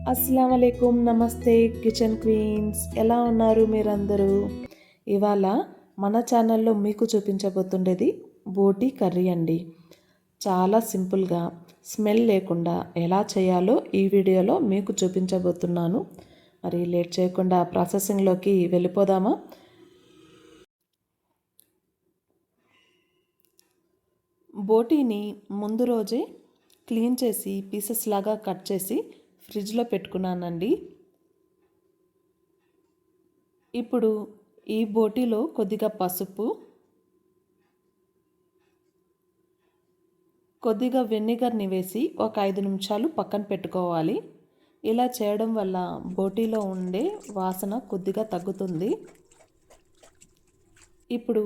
అస్సలం వాలేకుమ్, నమస్తే kitchen queens. ఎలా ఉన్నారు మీరందరూ? ఇవాళ మన ఛానల్లో మీకు చూపించబోతుండేది బోటి కర్రీ అండి. చాలా సింపుల్గా, స్మెల్ లేకుండా ఎలా చేయాలో ఈ వీడియోలో మీకు చూపించబోతున్నాను. మరి లేట్ చేయకుండా ప్రాసెసింగ్లోకి వెళ్ళిపోదామా? బోటీని ముందు రోజే క్లీన్ చేసి పీసెస్ లాగా కట్ చేసి ఫ్రిడ్జ్లో పెట్టుకున్నానండి. ఇప్పుడు ఈ బోటీలో కొద్దిగా పసుపు, కొద్దిగా వెనిగర్ని వేసి ఒక 5 నిమిషాలు పక్కన పెట్టుకోవాలి. ఇలా చేయడం వల్ల బోటీలో ఉండే వాసన కొద్దిగా తగ్గుతుంది. ఇప్పుడు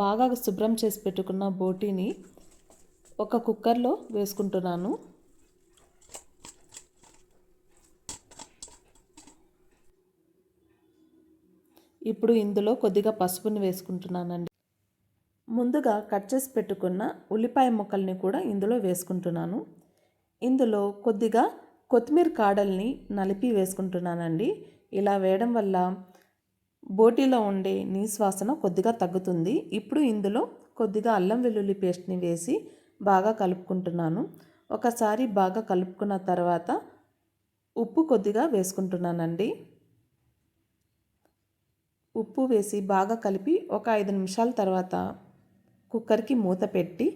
బాగా శుభ్రం చేసి పెట్టుకున్న బోటీని ఒక కుక్కర్లో వేసుకుంటున్నాను. ఇప్పుడు ఇందులో కొద్దిగా పసుపుని వేసుకుంటున్నానండి. ముందుగా కట్ చేసి పెట్టుకున్న ఉల్లిపాయ ముక్కల్ని కూడా ఇందులో వేసుకుంటున్నాను. ఇందులో కొద్దిగా కొత్తిమీర కాడల్ని నలిపి వేసుకుంటున్నానండి. ఇలా వేయడం వల్ల బోటీలో ఉండే నీసు వాసన కొద్దిగా తగ్గుతుంది. ఇప్పుడు ఇందులో కొద్దిగా అల్లం వెల్లుల్లి పేస్ట్ని వేసి బాగా కలుపుకుంటున్నాను. ఒకసారి బాగా కలుపుకున్న తర్వాత ఉప్పు కొద్దిగా వేసుకుంటున్నానండి. ఉప్పు వేసి బాగా కలిపి ఒక 5 నిమిషాల తర్వాత కుక్కర్కి మూత పెట్టి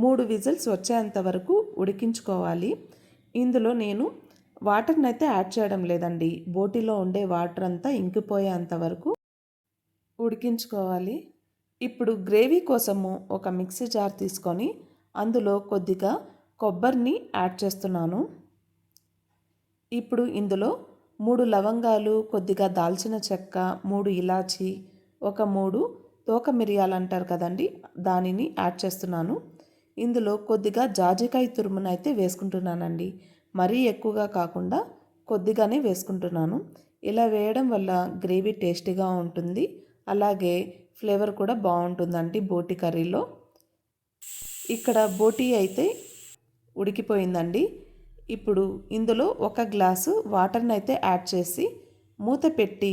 3 విజిల్స్ వచ్చేంత వరకు ఉడికించుకోవాలి. ఇందులో నేను వాటర్ని అయితే యాడ్ చేయడం లేదండి. బోటీలో ఉండే వాటర్ అంతా ఇంకిపోయేంత వరకు ఉడికించుకోవాలి. ఇప్పుడు గ్రేవీ కోసము ఒక మిక్సీ జార్ తీసుకొని అందులో కొద్దిగా కొబ్బరిని యాడ్ చేస్తున్నాను. ఇప్పుడు ఇందులో 3 లవంగాలు, కొద్దిగా దాల్చిన చెక్క, 3 ఇలాచి, ఒక 3 తోక మిరియాలు అంటారు కదండి, దానిని యాడ్ చేస్తున్నాను. ఇందులో కొద్దిగా జాజికాయ తురుమునైతే వేసుకుంటున్నానండి. మరీ ఎక్కువగా కాకుండా కొద్దిగానే వేసుకుంటున్నాను. ఇలా వేయడం వల్ల గ్రేవీ టేస్టీగా ఉంటుంది. అలాగే ఫ్లేవర్ కూడా బాగుంటుందండి బోటి కర్రీలో. ఇక్కడ బోటీ అయితే ఉడికిపోయిందండి. ఇప్పుడు ఇందులో ఒక గ్లాసు వాటర్ని అయితే యాడ్ చేసి మూత పెట్టి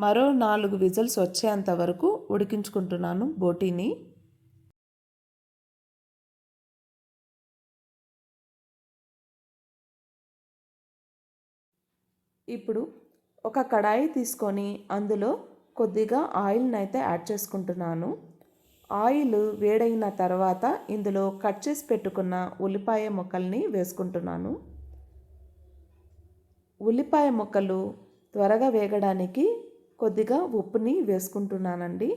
మరో 4 విజిల్స్ వచ్చేంత వరకు ఉడికించుకుంటున్నాను బోటీని. ఇప్పుడు ఒక కడాయి తీసుకొని అందులో కొద్దిగా ఆయిల్ని అయితే యాడ్ చేసుకుంటున్నాను. ఆయిల్ వేడైన తర్వాత ఇందులో కట్ చేసి పెట్టుకున్న ఉల్లిపాయ ముక్కల్ని వేసుకుంటున్నాను. ఉల్లిపాయ ముక్కలు త్వరగా వేగడానికి కొద్దిగా ఉప్పుని వేసుకుంటున్నానండి.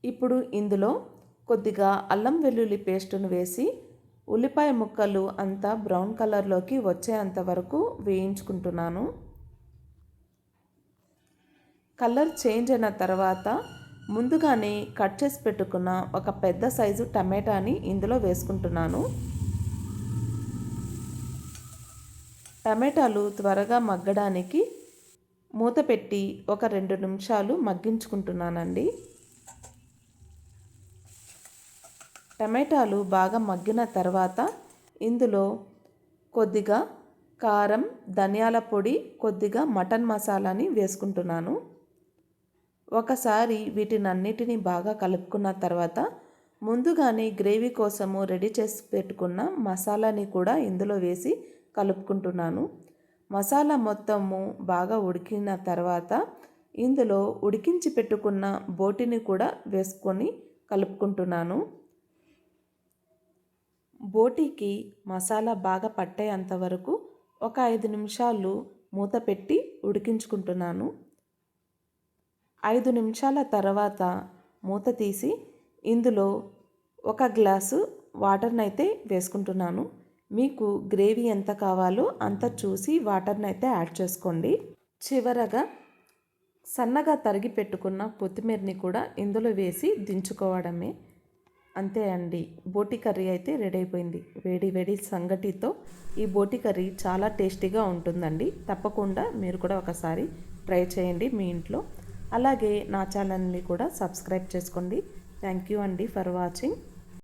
ఇప్పుడు ఇందులో కొద్దిగా అల్లం వెల్లుల్లి పేస్టును వేసి ఉల్లిపాయ ముక్కలు అంతా బ్రౌన్ కలర్లోకి వచ్చేంత వరకు వేయించుకుంటున్నాను. కలర్ చేంజ్ అయిన తర్వాత ముందుగానే కట్ చేసి పెట్టుకున్న ఒక పెద్ద సైజు టమాటాని ఇందులో వేసుకుంటున్నాను. టమాటాలు త్వరగా మగ్గడానికి మూత పెట్టి ఒక 2 నిమిషాలు మగ్గించుకుంటున్నానండి. టమాటాలు బాగా మగ్గిన తర్వాత ఇందులో కొద్దిగా కారం, ధనియాల పొడి, కొద్దిగా మటన్ మసాలాని వేసుకుంటున్నాను. ఒకసారి వీటినన్నిటిని బాగా కలుపుకున్న తర్వాత ముందుగానే గ్రేవీ కోసము రెడీ చేసి పెట్టుకున్న మసాలాని కూడా ఇందులో వేసి కలుపుకుంటున్నాను. మసాలా మొత్తము బాగా ఉడికిన తర్వాత ఇందులో ఉడికించి పెట్టుకున్న బోటిని కూడా వేసుకొని కలుపుకుంటున్నాను. బోటీకి మసాలా బాగా పట్టేంత వరకు ఒక 5 నిమిషాలు మూత పెట్టి ఉడికించుకుంటున్నాను. 5 నిమిషాల తర్వాత మూత తీసి ఇందులో ఒక గ్లాసు వాటర్ని అయితే వేసుకుంటున్నాను. మీకు గ్రేవీ ఎంత కావాలో అంత చూసి వాటర్ని అయితే యాడ్ చేసుకోండి. చివరగా సన్నగా తరిగి పెట్టుకున్న కొత్తిమీరని కూడా ఇందులో వేసి దించుకోవడమే. అంతే అండి, బోటి కర్రీ అయితే రెడీ అయిపోయింది. వేడి వేడి సంగటితో ఈ బోటి కర్రీ చాలా టేస్టీగా ఉంటుందండి. తప్పకుండా మీరు కూడా ఒకసారి ట్రై చేయండి మీ ఇంట్లో. అలాగే నా ఛానల్ని కూడా సబ్స్క్రైబ్ చేసుకోండి. థ్యాంక్ యూ అండి ఫర్ వాచింగ్.